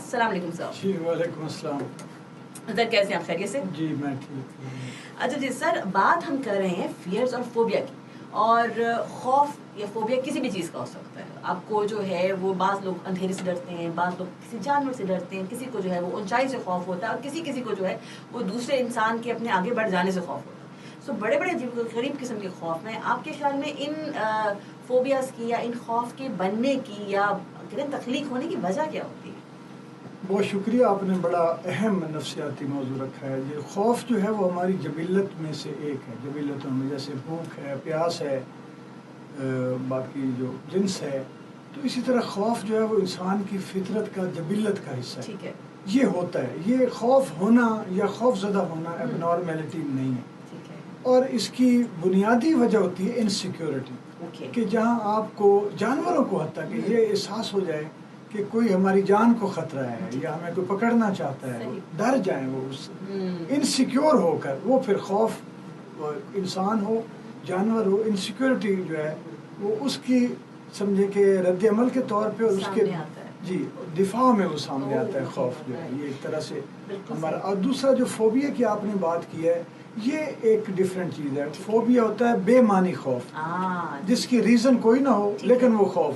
السلام علیکم سر. جی وعلیکم السلام. سر کیسے ہیں آپ؟ خیریت سے؟ جی میں ٹھیک ہوں. اچھا جی سر، بات ہم کر رہے ہیں فیئرز اور فوبیا کی. اور خوف یا فوبیا کسی بھی چیز کا ہو سکتا ہے. آپ کو جو ہے وہ بعض لوگ اندھیرے سے ڈرتے ہیں، بعض لوگ کسی جانور سے ڈرتے ہیں، کسی کو جو ہے وہ اونچائی سے خوف ہوتا ہے، اور کسی کو جو ہے وہ دوسرے انسان کے اپنے آگے بڑھ جانے سے خوف ہوتا ہے. سو بڑے بڑے عجیب غریب قسم کے خوف ہیں. آپ کے خیال میں ان فوبیاز کی یا ان خوف کے بننے کی یا تخلیق ہونے کی وجہ کیا ہوتی ہے؟ بہت شکریہ، آپ نے بڑا اہم نفسیاتی موضوع رکھا ہے. یہ خوف جو ہے وہ ہماری جبلت میں سے ایک ہے. جبلتوں میں جیسے بھوک ہے، پیاس ہے، باقی جو جنس ہے، تو اسی طرح خوف جو ہے وہ انسان کی فطرت کا، جبلت کا حصہ ہے. ٹھیک ہے. یہ ہوتا ہے. یہ خوف ہونا یا خوف زدہ ہونا اب نارمیلٹی نہیں ہے. ٹھیک ہے. اور اس کی بنیادی وجہ ہوتی ہے انسیکیورٹی. کہ جہاں آپ کو، جانوروں کو حتیٰ کہ یہ احساس ہو جائے کہ کوئی ہماری جان کو خطرہ ہے یا ہمیں کوئی پکڑنا چاہتا ہے، ڈر جائیں وہ اس سے، انسیکیور ہو کر. وہ پھر خوف، انسان ہو جانور ہو، انسیکیورٹی جو ہے وہ اس کی سمجھے کہ رد عمل کے طور پہ اس کے جی دفاع میں وہ سامنے آتا ہے. خوف جو ہے یہ ایک طرح سے ہمارا. اور دوسرا جو فوبیا کی آپ نے بات کی ہے، یہ ایک ڈفرینٹ چیز ہے. فوبیا ہوتا ہے بے معنی خوف، جس کی ریزن کوئی نہ ہو لیکن وہ خوف